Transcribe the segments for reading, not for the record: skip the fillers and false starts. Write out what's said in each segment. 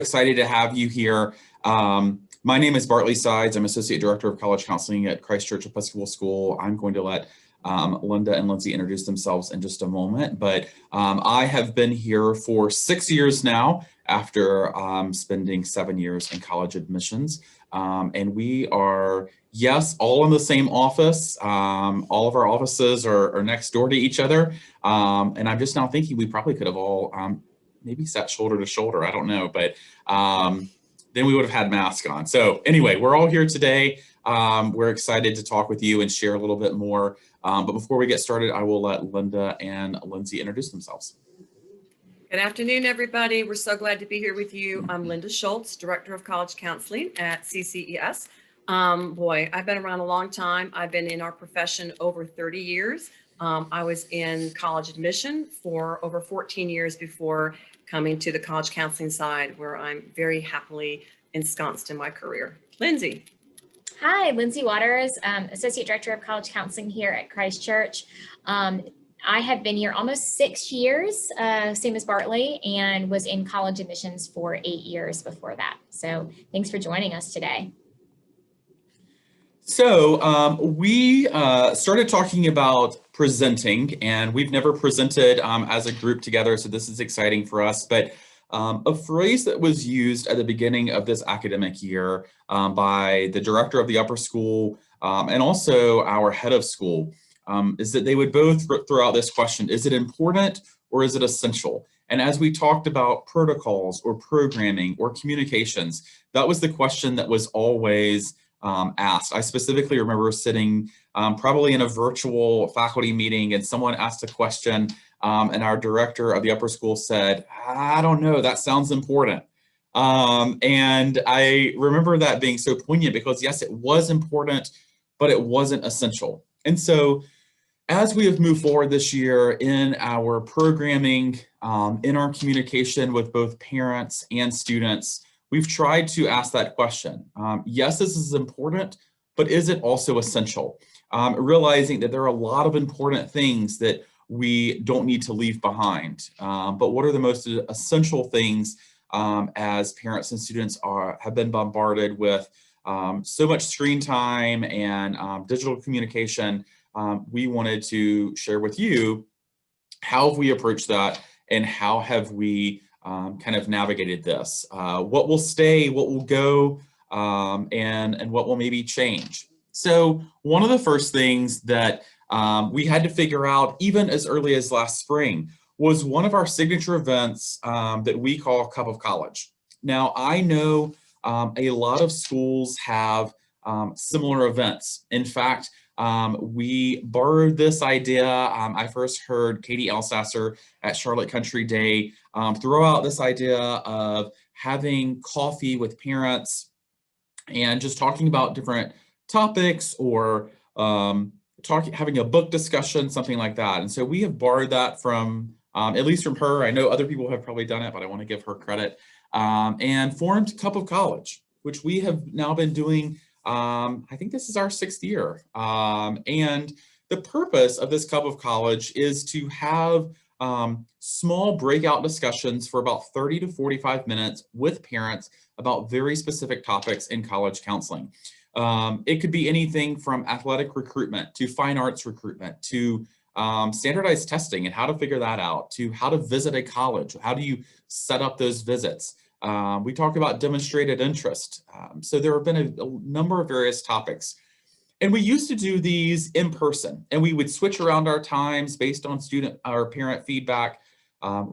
Excited to have you here. My name is Bartley Sides. I'm Associate Director of College Counseling at Christ Church Episcopal School. I'm going to let Linda and Lindsey introduce themselves in just a moment, but I have been here for 6 years now after spending 7 years in college admissions. And we are, yes, all in the same office. All of our offices are next door to each other. And I'm just now thinking we probably could have all maybe sat shoulder to shoulder, I don't know, but then we would have had masks on. So anyway, we're all here today. We're excited to talk with you and share a little bit more. But before we get started, I will let Linda and Lindsey introduce themselves. Good afternoon, everybody. We're so glad to be here with you. I'm Linda Schultz, Director of College Counseling at CCES. Boy, I've been around a long time. I've been in our profession over 30 years. I was in college admission for over 14 years before coming to the college counseling side, where I'm very happily ensconced in my career. Lindsey. Hi, Lindsey Waters, Associate Director of College Counseling here at Christ Church. I have been here almost 6 years, same as Bartley, and was in college admissions for 8 years before that. So thanks for joining us today. So we started talking about presenting, and we've never presented as a group together, so this is exciting for us. But a phrase that was used at the beginning of this academic year by the director of the upper school and also our head of school is that they would both throw out this question: is it important or is it essential? And as we talked about protocols or programming or communications, that was the question that was always asked. I specifically remember sitting probably in a virtual faculty meeting, and someone asked a question, and our director of the upper school said, "I don't know, that sounds important." And I remember that being so poignant because yes, it was important, but it wasn't essential. And so as we have moved forward this year in our programming, in our communication with both parents and students, we've tried to ask that question. Yes, this is important, but is it also essential? Realizing that there are a lot of important things that we don't need to leave behind. But what are the most essential things as parents and students have been bombarded with so much screen time and digital communication? We wanted to share with you how have we approached that and how have we kind of navigated this. What will stay, what will go, and what will maybe change. So one of the first things that we had to figure out even as early as last spring was one of our signature events that we call Cup of College. Now, I know a lot of schools have similar events. In fact, we borrowed this idea. I first heard Katie Elsasser at Charlotte Country Day throw out this idea of having coffee with parents and just talking about different topics or having a book discussion, something like that. And so we have borrowed that from, at least from her. I know other people have probably done it, but I want to give her credit, and formed Cup of College, which we have now been doing. I think this is our 6th year. And the purpose of this Cup of College is to have small breakout discussions for about 30 to 45 minutes with parents about very specific topics in college counseling. It could be anything from athletic recruitment to fine arts recruitment to standardized testing and how to figure that out, to how to visit a college. How do you set up those visits? We talk about demonstrated interest. So there have been a number of various topics. And we used to do these in person, and we would switch around our times based on student or parent feedback.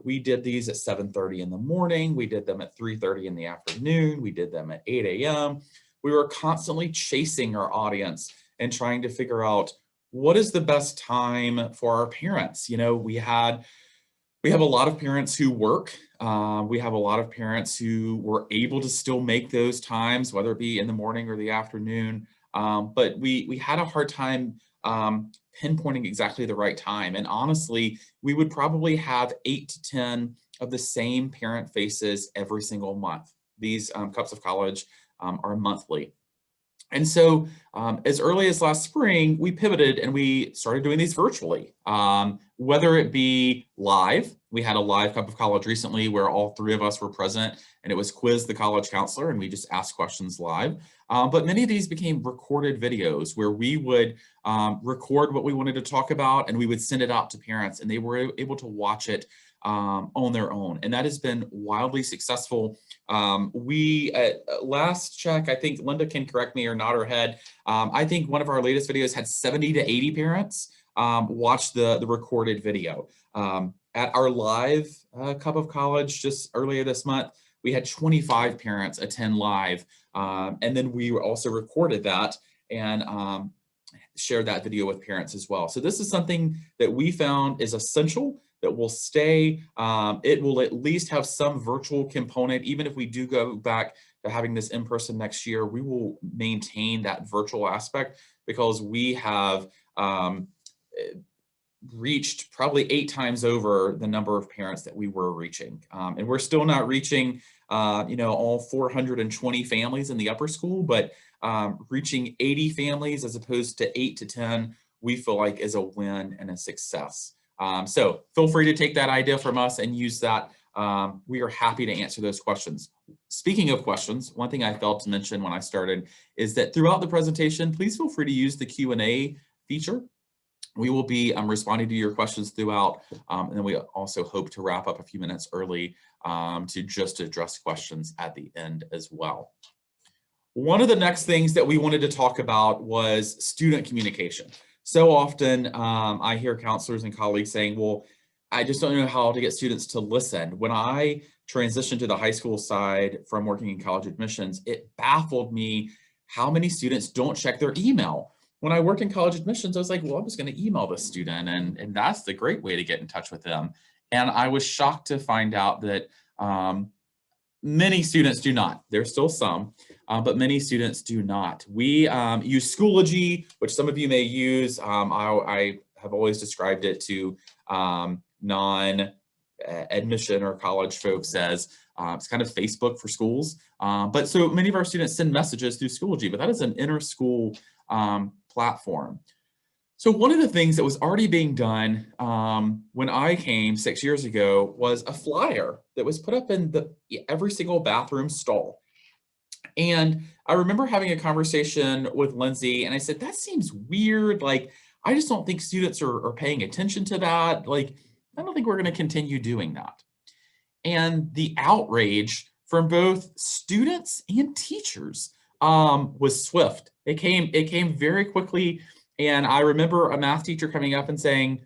We did these at 7:30 in the morning. We did them at 3:30 in the afternoon. We did them at 8 a.m. We were constantly chasing our audience and trying to figure out what is the best time for our parents. You know, we have a lot of parents who work. We have a lot of parents who were able to still make those times, whether it be in the morning or the afternoon. But we had a hard time pinpointing exactly the right time. And honestly, we would probably have 8 to 10 of the same parent faces every single month. These Cups of College are monthly. And so as early as last spring, we pivoted and we started doing these virtually, whether it be live. We had a live Cup of College recently where all three of us were present, and it was Quiz the College Counselor, and we just asked questions live. But many of these became recorded videos where we would record what we wanted to talk about, and we would send it out to parents, and they were able to watch it on their own. And that has been wildly successful. We, at last check, I think Linda can correct me or nod her head. I think one of our latest videos had 70 to 80 parents watch the recorded video. At our live Cup of College just earlier this month, we had 25 parents attend live. And then we also recorded that and shared that video with parents as well. So this is something that we found is essential, that will stay. It will at least have some virtual component. Even if we do go back to having this in person next year, we will maintain that virtual aspect because we have reached probably 8 times over the number of parents that we were reaching. And we're still not reaching, all 420 families in the upper school, but reaching 80 families as opposed to 8 to 10, we feel like is a win and a success. So feel free to take that idea from us and use that. We are happy to answer those questions. Speaking of questions, one thing I failed to mention when I started is that throughout the presentation, please feel free to use the Q&A feature. We will be responding to your questions throughout, and then we also hope to wrap up a few minutes early to just address questions at the end as well. One of the next things that we wanted to talk about was student communication. So often I hear counselors and colleagues saying, well, I just don't know how to get students to listen. When I transitioned to the high school side from working in college admissions, it baffled me how many students don't check their email. When I worked in college admissions, I was like, well, I'm just going to email the student, and that's the great way to get in touch with them. And I was shocked to find out that many students do not. There's still some, but many students do not. We use Schoology, which some of you may use. I have always described it to non-admission or college folks as it's kind of Facebook for schools. But so many of our students send messages through Schoology, but that is an inter-school platform. So one of the things that was already being done when I came 6 years ago was a flyer that was put up in every single bathroom stall. And I remember having a conversation with Lindsey, and I said, that seems weird. Like, I just don't think students are paying attention to that. Like, I don't think we're going to continue doing that. And the outrage from both students and teachers was swift. It came very quickly. And I remember a math teacher coming up and saying,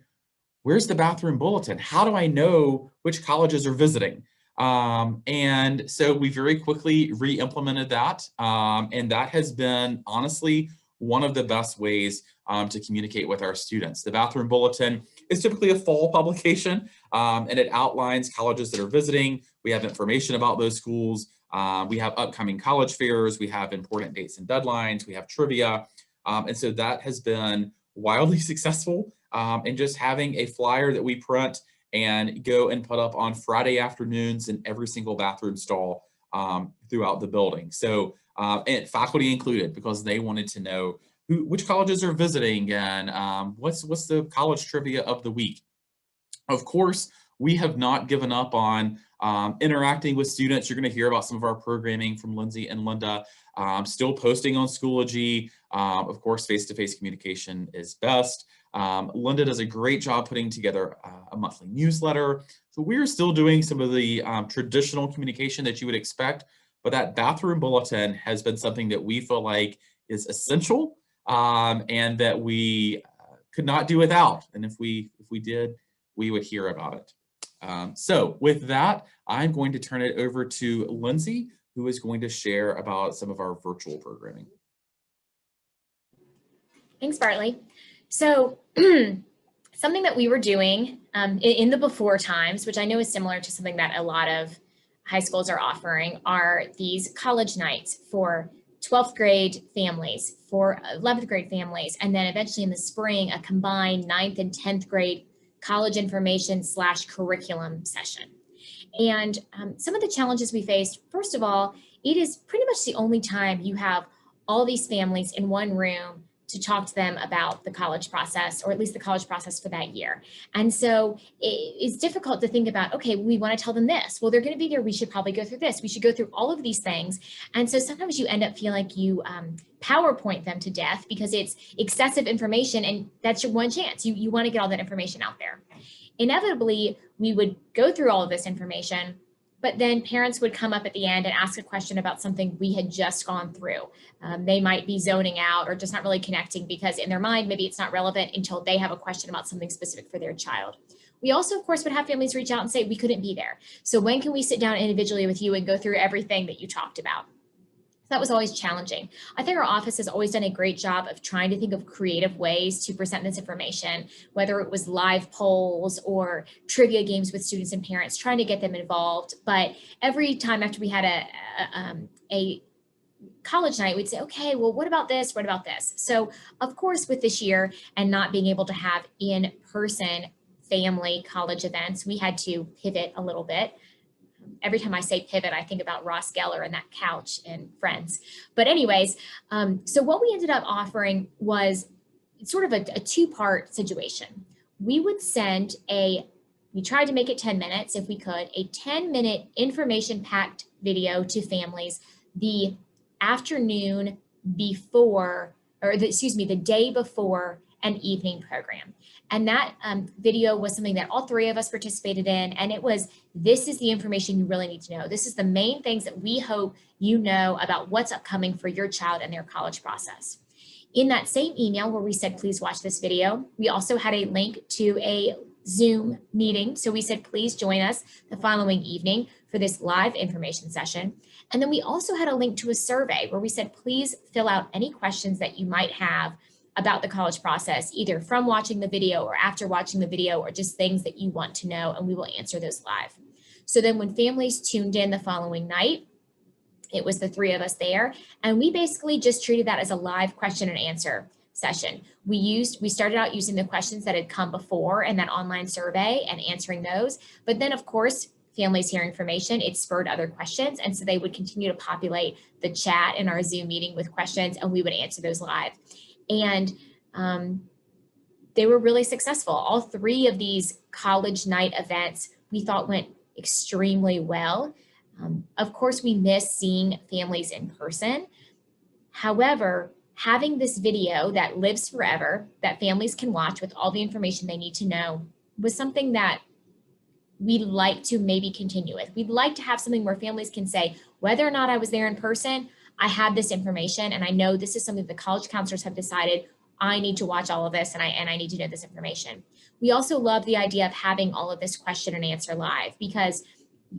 where's the bathroom bulletin? How do I know which colleges are visiting? And so we very quickly re-implemented that. And that has been honestly one of the best ways to communicate with our students. The bathroom bulletin is typically a fall publication, and it outlines colleges that are visiting. We have information about those schools. We have upcoming college fairs. We have important dates and deadlines. We have trivia. And so that has been wildly successful. And just having a flyer that we print and go and put up on Friday afternoons in every single bathroom stall throughout the building. So, and faculty included, because they wanted to know which colleges are visiting and what's the college trivia of the week. Of course, we have not given up on interacting with students. You're going to hear about some of our programming from Lindsey and Linda. Still posting on Schoology. Of course, face-to-face communication is best. Linda does a great job putting together a monthly newsletter. So we're still doing some of the traditional communication that you would expect, but that bathroom bulletin has been something that we feel like is essential and that we could not do without. And if we did, we would hear about it. So with that, I'm going to turn it over to Lindsey, who is going to share about some of our virtual programming. Thanks, Bartley. So something that we were doing in the before times, which I know is similar to something that a lot of high schools are offering, are these college nights for 12th grade families, for 11th grade families, and then eventually in the spring, a combined 9th and 10th grade college information / curriculum session. And some of the challenges we faced, first of all, it is pretty much the only time you have all these families in one room to talk to them about the college process, or at least the college process for that year. And so it's difficult to think about, okay, we want to tell them this. Well, they're going to be there. We should probably go through this. We should go through all of these things. And so sometimes you end up feeling like you PowerPoint them to death because it's excessive information, and that's your one chance. You want to get all that information out there. Inevitably, we would go through all of this information, but then parents would come up at the end and ask a question about something we had just gone through. They might be zoning out or just not really connecting because in their mind, maybe it's not relevant until they have a question about something specific for their child. We also, of course, would have families reach out and say, we couldn't be there. So when can we sit down individually with you and go through everything that you talked about? That was always challenging. I think our office has always done a great job of trying to think of creative ways to present this information, whether it was live polls or trivia games with students and parents, trying to get them involved. But every time after we had a college night, we'd say, okay, well, what about this? What about this? So of course, with this year and not being able to have in-person family college events, we had to pivot a little bit. Every time I say pivot, I think about Ross Geller and that couch and Friends. But anyways, so what we ended up offering was sort of a two-part situation. We would send we tried to make it 10 minutes if we could, a 10-minute information-packed video to families the afternoon before, the day before an evening program. And that video was something that all three of us participated in. And it was, this is the information you really need to know. This is the main things that we hope you know about what's upcoming for your child and their college process. In that same email where we said, please watch this video, we also had a link to a Zoom meeting. So we said, please join us the following evening for this live information session. And then we also had a link to a survey where we said, please fill out any questions that you might have about the college process, either from watching the video or after watching the video, or just things that you want to know, and we will answer those live. So then when families tuned in the following night, it was the three of us there, and we basically just treated that as a live question and answer session. We started out using the questions that had come before in that online survey and answering those, but then of course, families hear information, it spurred other questions, and so they would continue to populate the chat in our Zoom meeting with questions, and we would answer those live. And they were really successful. All three of these college night events we thought went extremely well. Of course, we miss seeing families in person. However, having this video that lives forever, that families can watch with all the information they need to know, was something that we'd like to maybe continue with. We'd like to have something where families can say, whether or not I was there in person, I have this information, and I know this is something the college counselors have decided I need to watch all of this, and I need to know this information. We also love the idea of having all of this question and answer live, because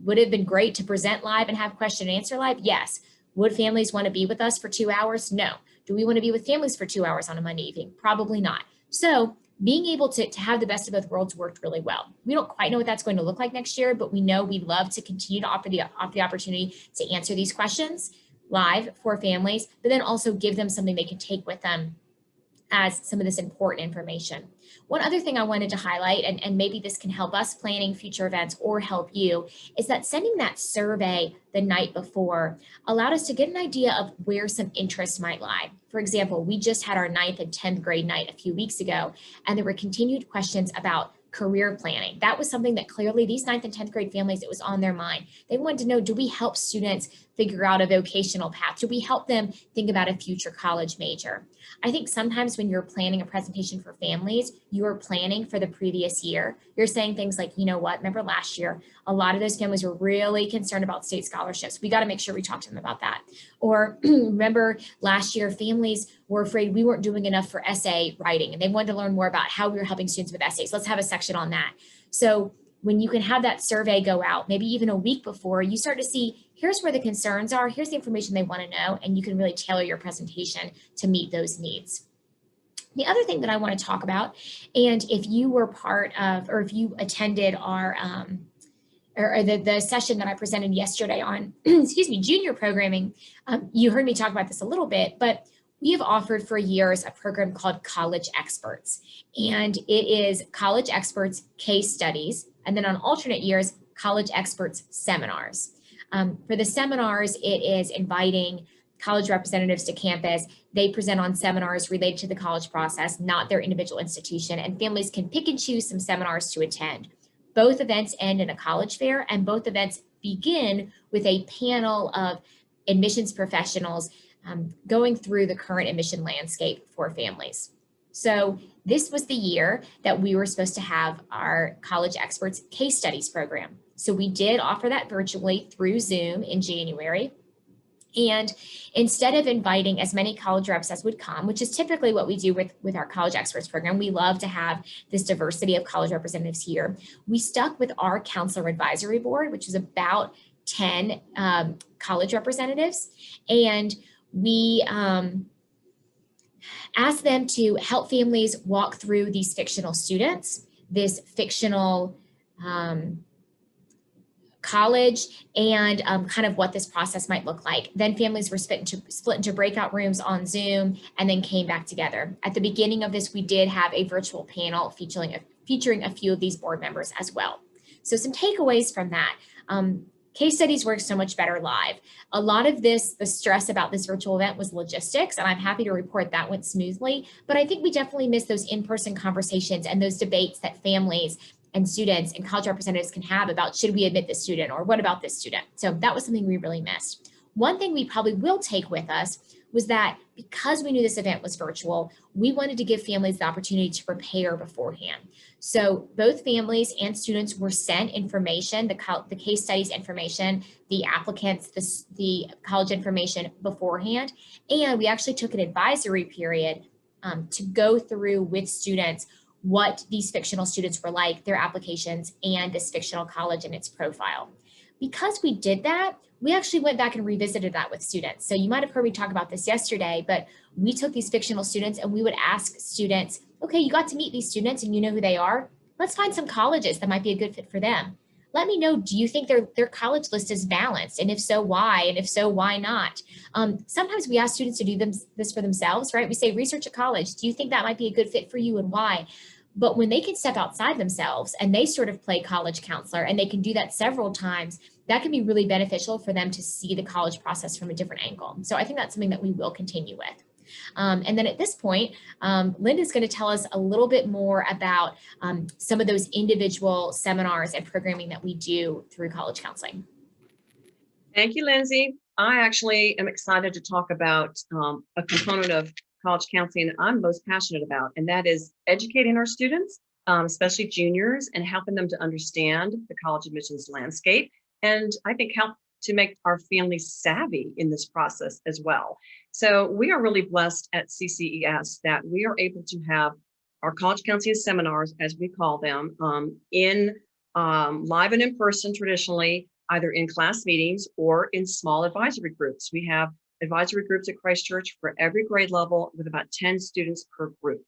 would it have been great to present live and have question and answer live? Yes. Would families want to be with us for 2 hours? No. Do we want to be with families for 2 hours on a Monday evening? Probably not. So being able to have the best of both worlds worked really well. We don't quite know what that's going to look like next year, but we know we'd love to continue to offer the opportunity to answer these questions live for families, but then also give them something they can take with them as some of this important information. One other thing I wanted to highlight, and maybe this can help us planning future events or help you, is that sending that survey the night before allowed us to get an idea of where some interest might lie. For example, we just had our 9th and 10th grade night a few weeks ago, and there were continued questions about career planning. That was something that clearly these 9th and 10th grade families, it was on their mind. They wanted to know, do we help students figure out a vocational path? Do we help them think about a future college major? I think sometimes when you're planning a presentation for families, you are planning for the previous year. You're saying things like, you know what, remember last year, a lot of those families were really concerned about state scholarships. We got to make sure we talk to them about that. Or remember last year, families were afraid we weren't doing enough for essay writing, and they wanted to learn more about how we were helping students with essays. Let's have a section on that. So when you can have that survey go out, maybe even a week before, you start to see, here's where the concerns are, here's the information they want to know, and you can really tailor your presentation to meet those needs. The other thing that I want to talk about, and if you were part of, or if you attended our, or the session that I presented yesterday on, excuse me, junior programming, you heard me talk about this a little bit, but we have offered for years a program called College Experts, and it is College Experts case studies, and then on alternate years, College Experts seminars. For the seminars, it is inviting college representatives to campus. They present on seminars related to the college process, not their individual institution, and families can pick and choose some seminars to attend. Both events end in a college fair, and both events begin with a panel of admissions professionals going through the current admission landscape for families. So this was the year that we were supposed to have our college experts case studies program. So we did offer that virtually through Zoom in January. And instead of inviting as many college reps as would come, which is typically what we do with our college experts program, we love to have this diversity of college representatives here. We stuck with our counselor advisory board, which is about 10 college representatives. And we asked them to help families walk through these fictional students, this fictional college, and kind of what this process might look like. Then families were split into breakout rooms on Zoom and then came back together. At the beginning of this, we did have a virtual panel featuring a few of these board members as well. So some takeaways from that. Case studies work so much better live. A lot of this, the stress about this virtual event was logistics, and I'm happy to report that went smoothly, but I think we definitely missed those in-person conversations and those debates that families and students and college representatives can have about should we admit this student or what about this student? So that was something we really missed. One thing we probably will take with us was that because we knew this event was virtual, we wanted to give families the opportunity to prepare beforehand. So both families and students were sent information, the case studies information, the applicants, the college information beforehand. And we actually took an advisory period to go through with students what these fictional students were like, their applications, and this fictional college and its profile. Because we did that, we actually went back and revisited that with students. So you might have heard me talk about this yesterday, but we took these fictional students and we would ask students, okay, you got to meet these students and you know who they are. Let's find some colleges that might be a good fit for them. Let me know, do you think their college list is balanced? And if so, why? And if so, why not? Sometimes we ask students to do this for themselves, right? We say, research a college. Do you think that might be a good fit for you and why? But when they can step outside themselves and they sort of play college counselor, and they can do that several times, that can be really beneficial for them to see the college process from a different angle. So I think that's something that we will continue with. And then at this point, Linda's going to tell us a little bit more about some of those individual seminars and programming that we do through college counseling. Thank you, Lindsey. I actually am excited to talk about a component of college counseling I'm most passionate about, and that is educating our students, especially juniors, and helping them to understand the college admissions landscape, and I think help to make our families savvy in this process as well. So we are really blessed at CCES that we are able to have our college counseling seminars, as we call them, in live and in person traditionally, either in class meetings or in small advisory groups. We have advisory groups at Christ Church for every grade level with about 10 students per group.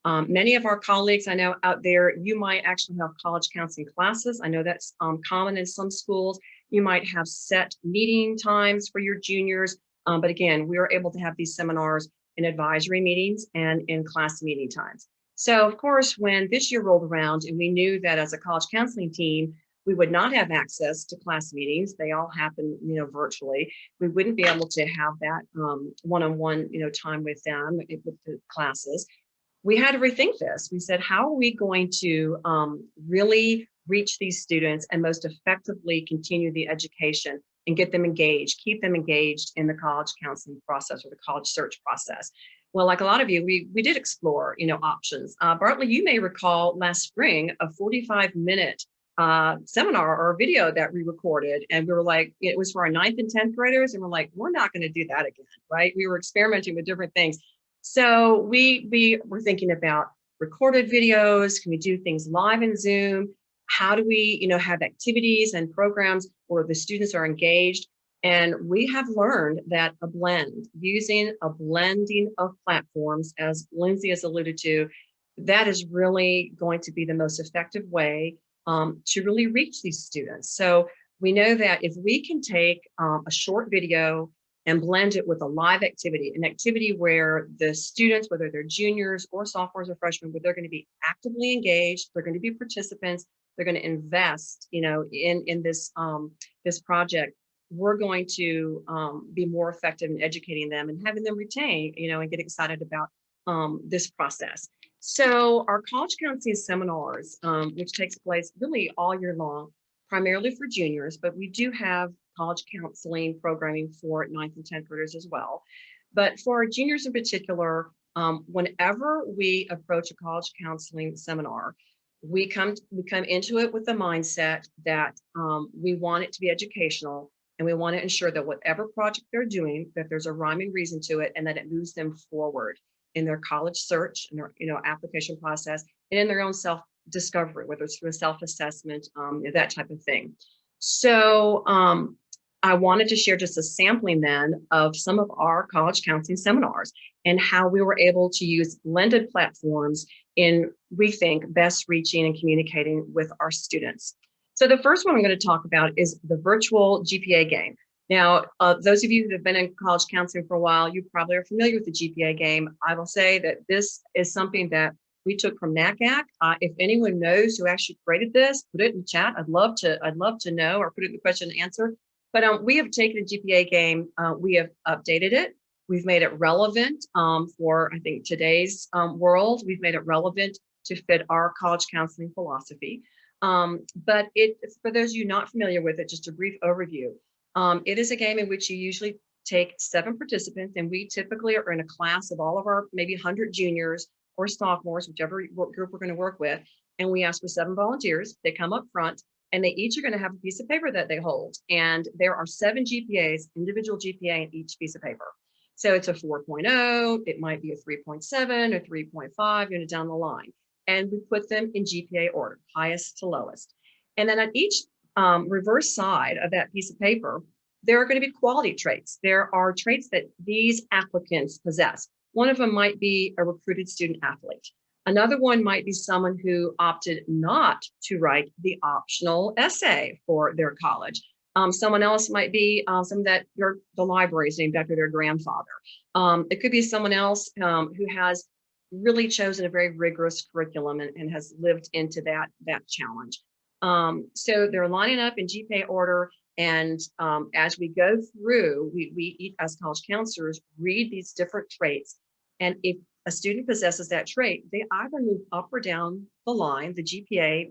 Many of our colleagues I know out there, you might actually have college counseling classes. I know that's common in some schools. You might have set meeting times for your juniors. But again, we are able to have these seminars in advisory meetings and in class meeting times. So of course, when this year rolled around and we knew that as a college counseling team, we would not have access to class meetings. They all happen, virtually. We wouldn't be able to have that one-on-one, time with them, with the classes. We had to rethink this. We said, how are we going to really reach these students and most effectively continue the education and get them engaged, keep them engaged in the college counseling process or the college search process? Well, like a lot of you, we did explore, options. Bartley, you may recall last spring, a 45-minute seminar or video that we recorded, and we were like, it was for our 9th and 10th graders, and we're like, we're not going to do that again, right? We were experimenting with different things. So we were thinking about recorded videos. Can we do things live in Zoom? How do we, have activities and programs where the students are engaged? And we have learned that using a blending of platforms, as Lindsey has alluded to, that is really going to be the most effective way to really reach these students. So we know that if we can take a short video and blend it with a live activity, an activity where the students, whether they're juniors or sophomores or freshmen, where they're going to be actively engaged, they're going to be participants, they're going to invest, in this this project. we're going to be more effective in educating them and having them retain, and get excited about this process. So our college counseling seminars, which takes place really all year long, primarily for juniors, but we do have college counseling programming for 9th and 10th graders as well. But for our juniors in particular, whenever we approach a college counseling seminar, we come into it with the mindset that we want it to be educational, and we want to ensure that whatever project they're doing, that there's a rhyme and reason to it, and that it moves them forward in their college search and their application process, and in their own self-discovery, whether it's through a self-assessment, that type of thing. So I wanted to share just a sampling then of some of our college counseling seminars and how we were able to use blended platforms in, we think, best reaching and communicating with our students. So the first one I'm going to talk about is the virtual GPA game. Now, those of you who have been in college counseling for a while, you probably are familiar with the GPA game. I will say that this is something that we took from NACAC. If anyone knows who actually created this, put it in the chat. I'd love to know, or put it in the question and answer. But we have taken the GPA game, we have updated it. We've made it relevant for, I think, today's world. We've made it relevant to fit our college counseling philosophy. But for those of you not familiar with it, just a brief overview. It is a game in which you usually take 7 participants, and we typically are in a class of all of our maybe 100 juniors or sophomores, whichever group we're going to work with. And we ask for 7 volunteers. They come up front, and they each are going to have a piece of paper that they hold. And there are 7 GPAs, individual GPA in each piece of paper. So it's a 4.0, it might be a 3.7 or 3.5, down the line. And we put them in GPA order, highest to lowest. And then on each reverse side of that piece of paper, there are going to be quality traits. There are traits that these applicants possess. One of them might be a recruited student athlete. Another one might be someone who opted not to write the optional essay for their college. Someone else might be someone that the library is named after their grandfather. It could be someone else who has really chosen a very rigorous curriculum and has lived into that challenge. So they're lining up in GPA order. And as we go through, we as college counselors read these different traits. And if a student possesses that trait, they either move up or down the line, the GPA,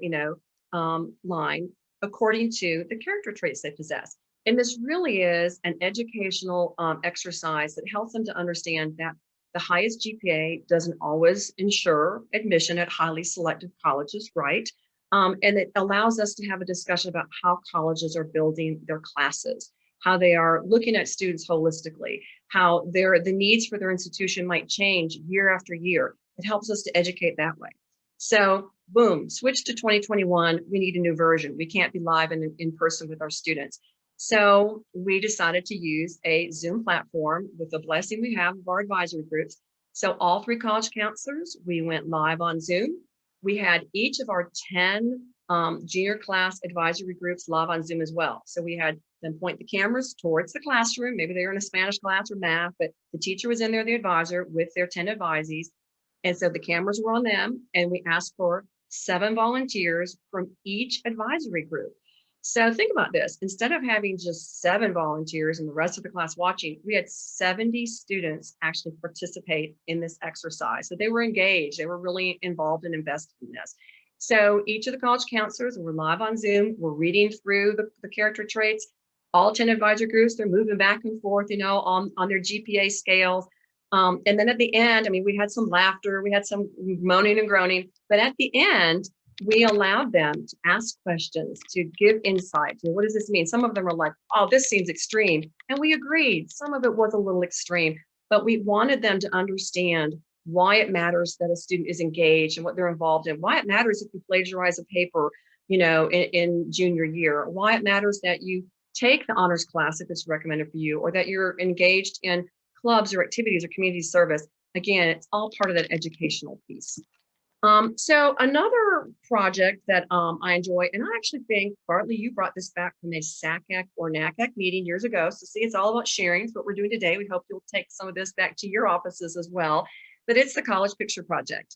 line, according to the character traits they possess. And this really is an educational exercise that helps them to understand that the highest GPA doesn't always ensure admission at highly selective colleges, right? And it allows us to have a discussion about how colleges are building their classes, how they are looking at students holistically, how the needs for their institution might change year after year. It helps us to educate that way. So boom, switch to 2021, we need a new version. We can't be live and in person with our students. So we decided to use a Zoom platform with the blessing we have of our advisory groups. So all 3 college counselors, we went live on Zoom. We had each of our 10 junior class advisory groups live on Zoom as well. So we had them point the cameras towards the classroom. Maybe they were in a Spanish class or math, but the teacher was in there, the advisor, with their 10 advisees. And so the cameras were on them, and we asked for 7 volunteers from each advisory group. So think about this. Instead of having just 7 volunteers and the rest of the class watching, we had 70 students actually participate in this exercise. So they were engaged. They were really involved and invested in this. So each of the college counselors, we're live on Zoom, we're reading through the character traits. All 10 advisor groups, they're moving back and forth, on their GPA scales. And then at the end, we had some laughter, we had some moaning and groaning, but at the end, we allowed them to ask questions, to give insight. What does this mean? Some of them are like, oh, this seems extreme. And we agreed. Some of it was a little extreme, but we wanted them to understand why it matters that a student is engaged and what they're involved in, why it matters if you plagiarize a paper, in junior year, why it matters that you take the honors class if it's recommended for you, or that you're engaged in clubs or activities or community service. Again, it's all part of that educational piece. So another project that I enjoy, and I actually think, Bartley, you brought this back from a SACAC or NACAC meeting years ago. So see, it's all about sharing. It's what we're doing today. We hope you'll take some of this back to your offices as well. But it's the College Picture Project.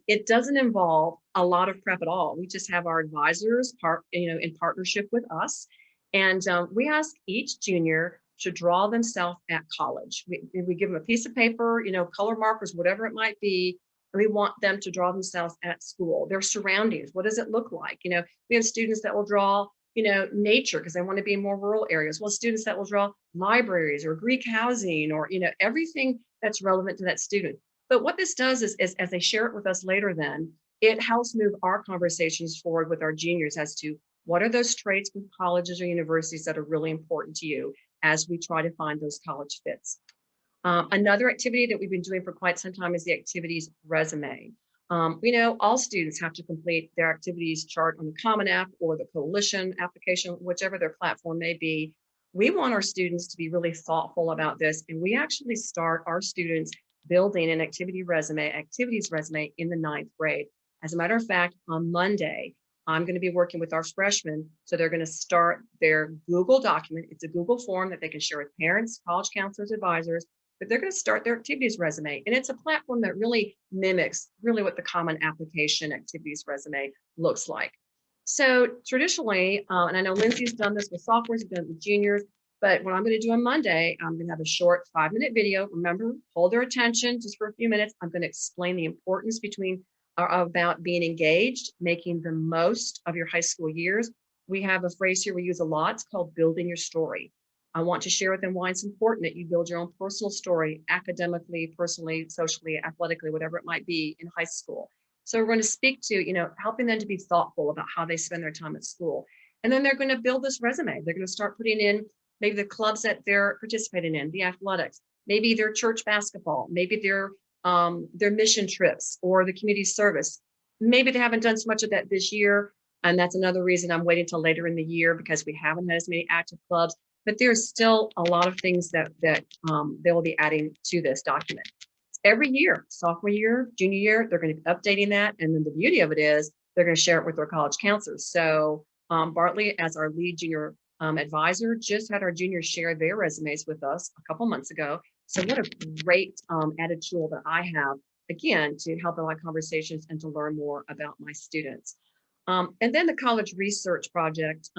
It doesn't involve a lot of prep at all. We just have our advisors in partnership with us. And we ask each junior to draw themselves at college. We give them a piece of paper, color markers, whatever it might be. And we want them to draw themselves at school, their surroundings. What does it look like? We have students that will draw, nature because they want to be in more rural areas. Well, students that will draw libraries or Greek housing or, everything that's relevant to that student. But what this does is as they share it with us later, then it helps move our conversations forward with our juniors as to what are those traits with colleges or universities that are really important to you as we try to find those college fits. Another activity that we've been doing for quite some time is the activities resume. We know all students have to complete their activities chart on the Common App or the Coalition application, whichever their platform may be. We want our students to be really thoughtful about this, and we actually start our students building an activities resume in the 9th grade. As a matter of fact, on Monday, I'm going to be working with our freshmen. So they're going to start their Google document. It's a Google form that they can share with parents, college counselors, advisors, but they're going to start their activities resume. And it's a platform that really mimics what the common application activities resume looks like. So traditionally, and I know Lindsey's done this with sophomores, done it with juniors, but what I'm going to do on Monday, I'm going to have a short 5-minute video. Remember, hold their attention just for a few minutes. I'm going to explain the importance about being engaged, making the most of your high school years. We have a phrase here we use a lot. It's called building your story. I want to share with them why it's important that you build your own personal story, academically, personally, socially, athletically, whatever it might be in high school. So we're going to speak to, helping them to be thoughtful about how they spend their time at school. And then they're going to build this resume. They're going to start putting in maybe the clubs that they're participating in, the athletics, maybe their church basketball, maybe their mission trips or the community service. Maybe they haven't done so much of that this year. And that's another reason I'm waiting till later in the year because we haven't had as many active clubs, but there's still a lot of things that they will be adding to this document. Every year, sophomore year, junior year, they're going to be updating that. And then the beauty of it is they're going to share it with their college counselors. So Bartley, as our lead junior advisor, just had our juniors share their resumes with us a couple months ago. So what a great added tool that I have, again, to help in my conversations and to learn more about my students. And then the college research project,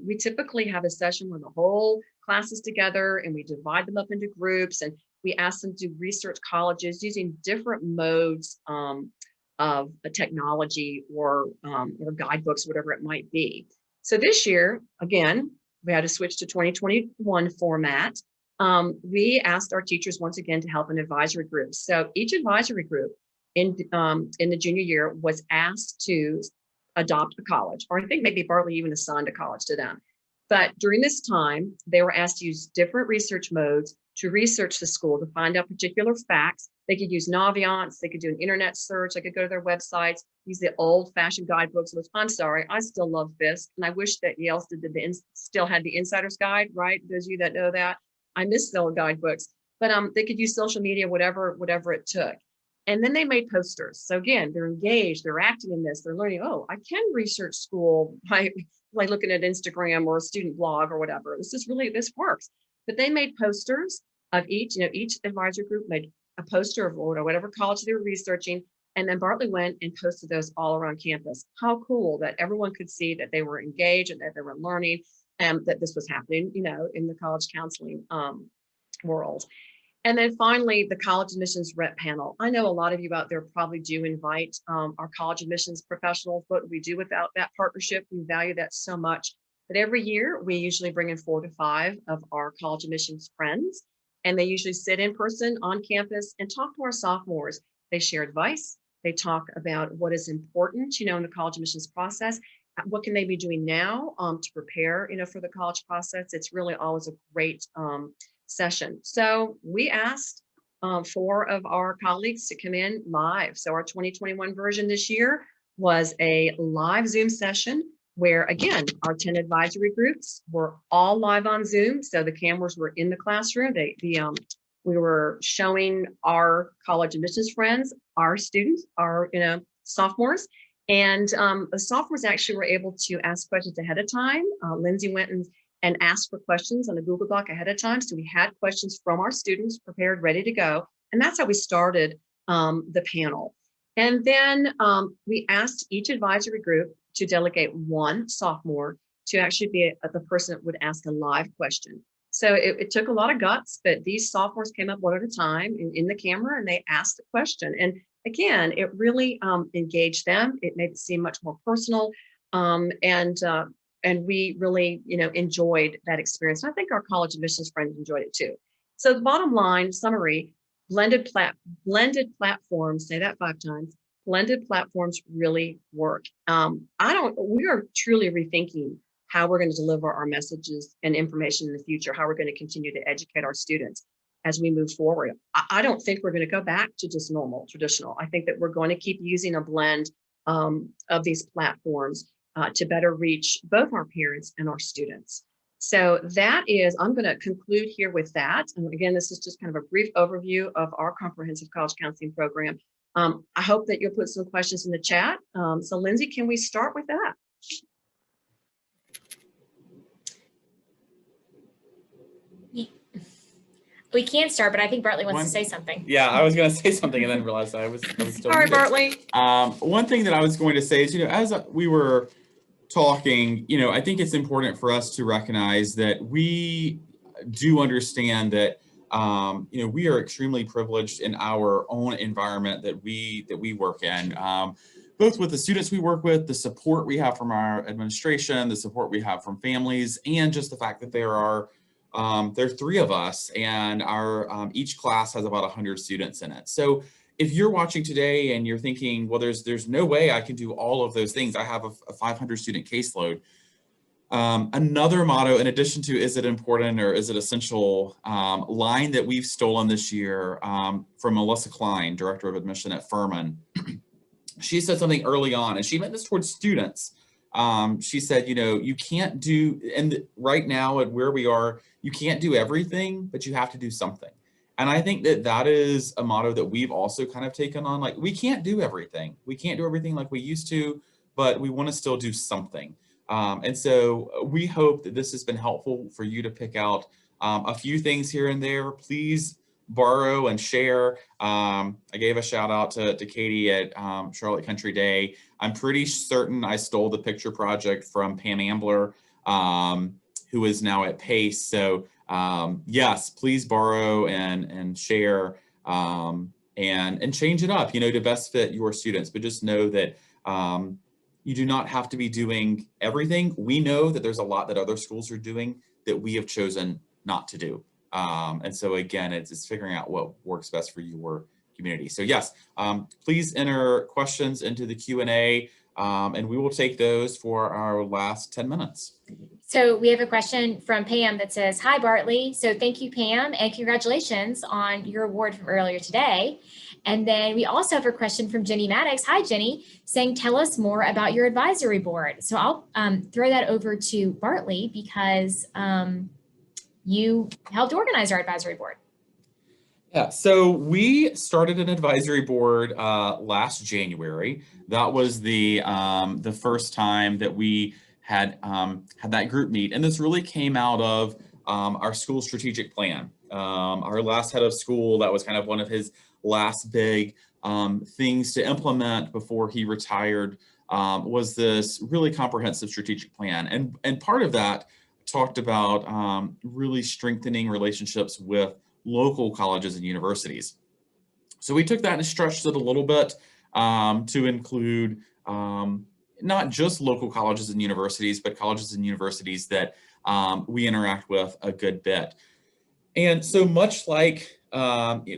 we typically have a session where the whole class is together and we divide them up into groups and we ask them to research colleges using different modes of technology or guidebooks, whatever it might be. So this year, again, we had to switch to 2021 format. We asked our teachers once again to help in advisory groups. So each advisory group in the junior year was asked to adopt a college, or I think maybe Bartley even assigned a college to them. But during this time, they were asked to use different research modes to research the school to find out particular facts. They could use Naviance, they could do an internet search, they could go to their websites, use the old-fashioned guidebooks, which I'm sorry, I still love Fisk, and I wish that Yale still had the Insider's Guide, right? Those of you that know that, I miss the old guidebooks, but they could use social media, whatever it took. And then they made posters. So again, they're engaged, they're acting in this, they're learning, oh, I can research school by looking at Instagram or a student blog or whatever. This works. But they made posters of each advisory group made a poster of whatever college they were researching. And then Bartley went and posted those all around campus. How cool that everyone could see that they were engaged and that they were learning and that this was happening, in the college counseling world. And then finally, the college admissions rep panel. I know a lot of you out there probably do invite our college admissions professionals, but we do without that partnership. We value that so much. But every year, we usually bring in 4 to 5 of our college admissions friends, and they usually sit in person on campus and talk to our sophomores. They share advice. They talk about what is important, in the college admissions process. What can they be doing now to prepare, for the college process? It's really always a great session. So we asked 4 of our colleagues to come in live. So our 2021 version this year was a live Zoom session where, again, our 10 advisory groups were all live on Zoom. So the cameras were in the classroom. We were showing our college admissions friends, our students, our sophomores, and the sophomores actually were able to ask questions ahead of time. Lindsey went and asked for questions on a Google Doc ahead of time. So we had questions from our students prepared, ready to go. And that's how we started the panel. And then we asked each advisory group to delegate 1 sophomore to actually be the person that would ask a live question. So it took a lot of guts, but these sophomores came up one at a time in the camera and they asked the question. And again, it really engaged them. It made it seem much more personal. And we really, enjoyed that experience. And I think our college admissions friends enjoyed it too. So the bottom line summary, blended platforms, say that 5 times, blended platforms really work. We are truly rethinking how we're going to deliver our messages and information in the future, how we're going to continue to educate our students as we move forward. I don't think we're going to go back to just normal, traditional. I think that we're going to keep using a blend of these platforms to better reach both our parents and our students. So I'm going to conclude here with that. And again, this is just kind of a brief overview of our comprehensive college counseling program. I hope that you'll put some questions in the chat. So Lindsey, can we start with that? We can start, but I think Bartley wants to say something. Yeah, I was going to say something and then realized I was still. All right, Bartley. One thing that I was going to say is, as we were talking, I think it's important for us to recognize that we do understand that, we are extremely privileged in our own environment that we work in, both with the students we work with, the support we have from our administration, the support we have from families, and just the fact that there are 3 of us, and our each class has about 100 students in it. So if you're watching today and you're thinking, well, there's no way I can do all of those things. I have a 500 student caseload. Another motto, in addition to is it important or is it essential, line that we've stolen this year from Melissa Klein, Director of Admission at Furman. She said something early on, and she meant this towards students. She said, you can't do, and right now at where we are, you can't do everything, but you have to do something. And I think that is a motto that we've also kind of taken on. Like, we can't do everything. We can't do everything like we used to, but we want to still do something. And so we hope that this has been helpful for you to pick out a few things here and there. Please borrow and share. I gave a shout out to Katie at Charlotte Country Day. I'm pretty certain I stole the picture project from Pam Ambler, who is now at Pace. So yes, please borrow and share and change it up, to best fit your students. But just know that you do not have to be doing everything. We know that there's a lot that other schools are doing that we have chosen not to do. And so again, it's figuring out what works best for your community. So yes, please enter questions into the Q&A, and we will take those for our last 10 minutes. So we have a question from Pam that says, hi, Bartley. So thank you, Pam, and congratulations on your award from earlier today. And then we also have a question from Jenny Maddox. Hi, Jenny, saying, tell us more about your advisory board. So I'll throw that over to Bartley because you helped organize our advisory board. Yeah, so we started an advisory board last January. That was the first time that we had that group meet, and this really came out of our school strategic plan. Our last head of school, that was kind of one of his last big things to implement before he retired, was this really comprehensive strategic plan, and part of that talked about really strengthening relationships with local colleges and universities. So we took that and stretched it a little bit to include not just local colleges and universities, but colleges and universities that we interact with a good bit. And so much like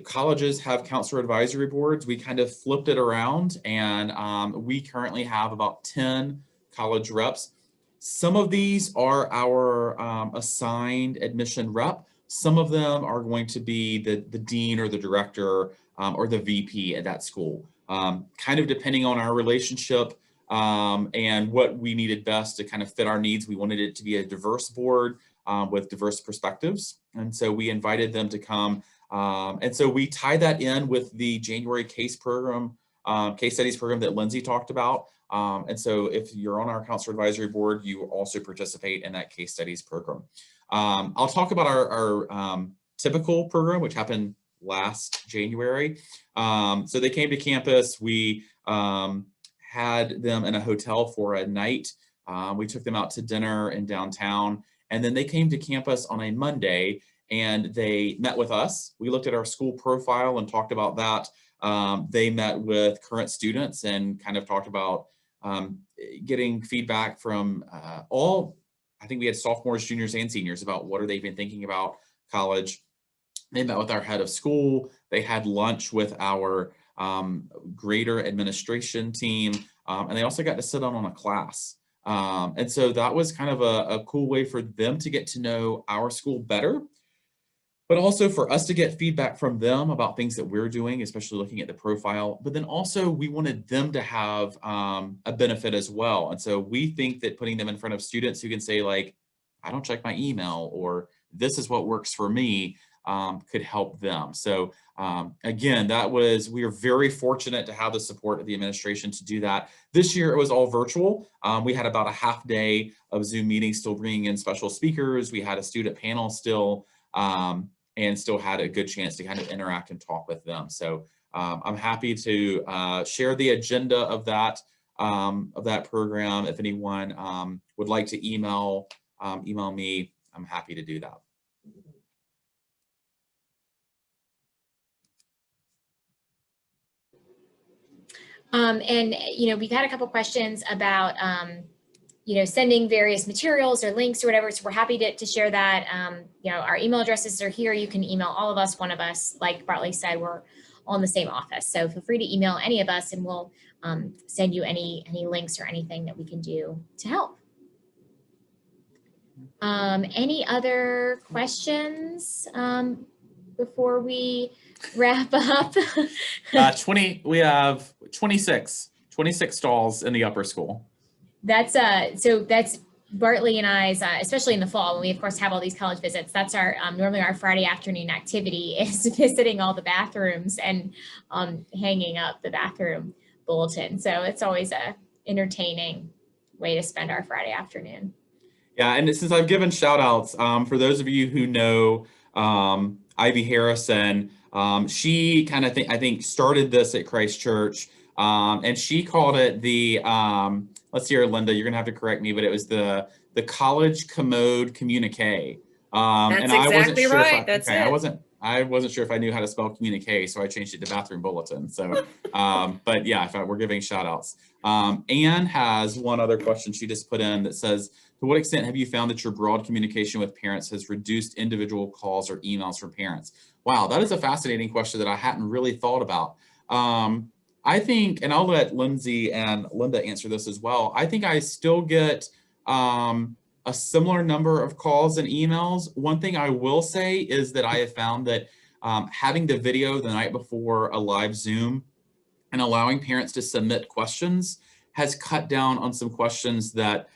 colleges have counselor advisory boards, we kind of flipped it around, and we currently have about 10 college reps. Some of these are our assigned admission rep. Some of them are going to be the dean or the director or the VP at that school, kind of depending on our relationship and what we needed best to kind of fit our needs. We wanted it to be a diverse board with diverse perspectives. And so we invited them to come. And so we tie that in with the January case studies program that Lindsey talked about. And so if you're on our counselor advisory board, you also participate in that case studies program. I'll talk about our typical program, which happened last January. So they came to campus. We had them in a hotel for a night We took them out to dinner in downtown, and then they came to campus on a Monday and they met with us. We looked at our school profile and talked about that. They met with current students and kind of talked about getting feedback from I think we had sophomores, juniors, and seniors about what are they even thinking about college. They met with our head of school. They had lunch with our grader administration team, and they also got to sit on a class. And so that was kind of a cool way for them to get to know our school better, but also for us to get feedback from them about things that we're doing, especially looking at the profile. But then also we wanted them to have a benefit as well. And so we think that putting them in front of students who can say like, I don't check my email, or this is what works for me, could help them. So again, we are very fortunate to have the support of the administration to do that. This year it was all virtual. We had about a half day of Zoom meetings, still bringing in special speakers. We had a student panel still, and still had a good chance to kind of interact and talk with them. So I'm happy to share the agenda of that program. If anyone would like to email me, I'm happy to do that. And, we've had a couple questions about, sending various materials or links or whatever. So we're happy to share that. Our email addresses are here. You can email all of us, one of us. Like Bartley said, we're all in the same office. So feel free to email any of us and we'll send you any links or anything that we can do to help. Any other questions before we wrap up? We have 26 stalls in the upper school. That's Bartley and I's, especially in the fall when we of course have all these college visits. That's our normally our Friday afternoon activity is visiting all the bathrooms and hanging up the bathroom bulletin. So it's always a entertaining way to spend our Friday afternoon. Yeah, and since I've given shout outs, for those of you who know Ivy Harrison, she kind of I think started this at Christ Church, and she called it the let's see here, Linda, you're gonna have to correct me, but it was the college commode communique. That's and exactly right. I wasn't sure if I knew how to spell communique, so I changed it to bathroom bulletin. So, but yeah, we're giving shout outs. Anne has one other question she just put in that says, to what extent have you found that your broad communication with parents has reduced individual calls or emails from parents? Wow, that is a fascinating question that I hadn't really thought about. I think, and I'll let Lindsey and Linda answer this as well, I think I still get a similar number of calls and emails. One thing I will say is that I have found that having the video the night before a live Zoom and allowing parents to submit questions has cut down on some questions that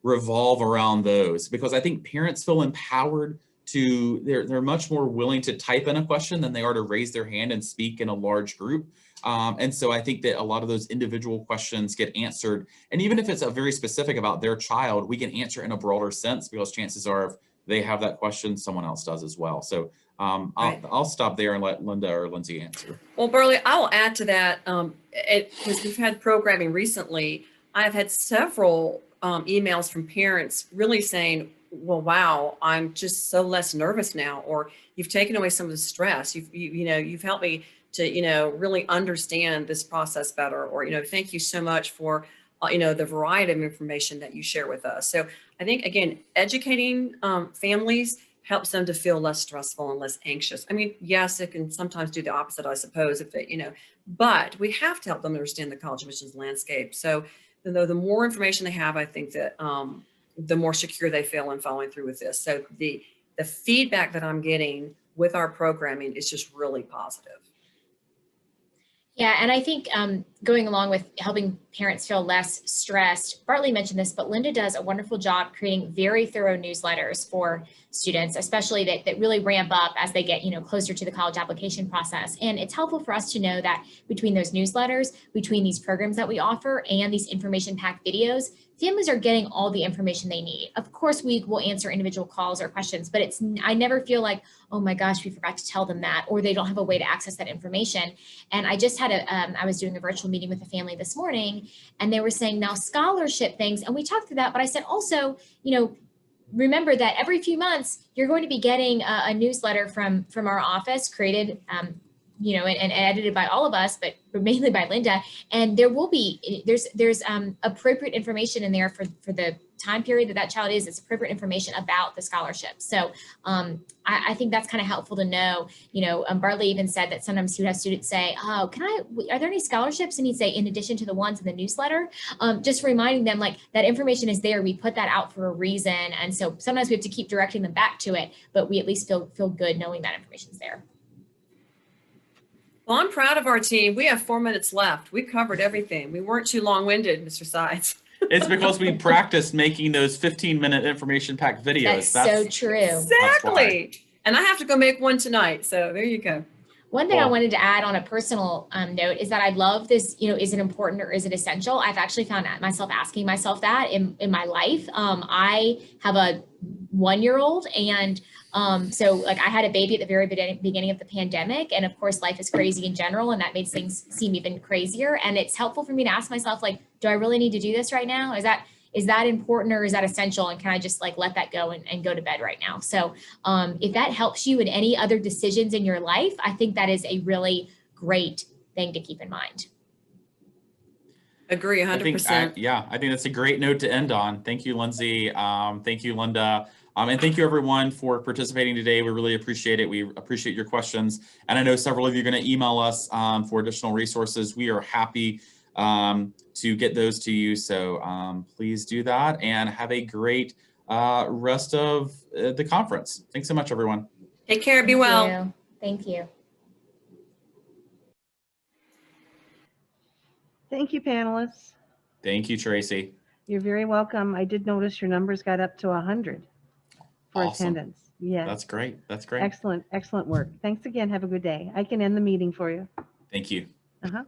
revolve around those, because I think parents feel empowered they're much more willing to type in a question than they are to raise their hand and speak in a large group. And so I think that a lot of those individual questions get answered. And even if it's a very specific about their child, we can answer in a broader sense, because chances are if they have that question, someone else does as well. So I'll stop there and let Linda or Lindsey answer. Well, Bartley, I will add to that, because we've had programming recently. I've had several emails from parents really saying, well, wow, I'm just so less nervous now, or you've taken away some of the stress. You've helped me to, really understand this process better, or, thank you so much for, the variety of information that you share with us. So I think, again, educating families helps them to feel less stressful and less anxious. I mean, yes, it can sometimes do the opposite, I suppose, if they, but we have to help them understand the college admissions landscape. So the more information they have, I think that the more secure they feel in following through with this. So the feedback that I'm getting with our programming is just really positive. Yeah, and I think going along with helping parents feel less stressed, Bartley mentioned this, but Linda does a wonderful job creating very thorough newsletters for students, especially that really ramp up as they get, closer to the college application process. And it's helpful for us to know that between those newsletters, between these programs that we offer and these information-packed videos, families are getting all the information they need. Of course, we will answer individual calls or questions, but I never feel like, oh my gosh, we forgot to tell them that, or they don't have a way to access that information. And I just had I was doing a virtual meeting with a family this morning, and they were saying now scholarship things, and we talked through that, but I said also, remember that every few months you're going to be getting a newsletter from our office, created and edited by all of us, but mainly by Linda. And there will be, there's appropriate information in there for the time period that child is. It's appropriate information about the scholarship. So I think that's kind of helpful to know. Bartley even said that sometimes he would have students say, oh, are there any scholarships? And he'd say, in addition to the ones in the newsletter, just reminding them like that information is there. We put that out for a reason. And so sometimes we have to keep directing them back to it, but we at least feel good knowing that information's there. Well, I'm proud of our team. We have 4 minutes left. We covered everything. We weren't too long-winded, Mr. Sides. It's because we practiced making those 15-minute information-packed videos. That's so true. Exactly. And I have to go make one tonight. So there you go. One thing I wanted to add on a personal note is that I love this, is it important or is it essential? I've actually found myself asking myself that in my life. I have a 1-year-old, and so like I had a baby at the very beginning of the pandemic, and of course life is crazy in general, and that makes things seem even crazier. And it's helpful for me to ask myself, like, do I really need to do this right now? Is that important, or is that essential? And can I just like let that go and go to bed right now? So if that helps you in any other decisions in your life, I think that is a really great thing to keep in mind. Agree 100%. I think that's a great note to end on. Thank you, Lindsey. Thank you, Linda. And thank you everyone for participating today. We really appreciate it. We appreciate your questions. And I know several of you are going to email us for additional resources. We are happy to get those to you. So please do that, and have a great rest of the conference. Thanks so much, everyone. Take care. Be well. Thank you. Thank you, panelists. Thank you, Tracy. You're very welcome. I did notice your numbers got up to 100 for Awesome. attendance. Yes. That's great. That's great. Excellent. Excellent work. Thanks again. Have a good day. I can end the meeting for you. Thank you. Uh-huh.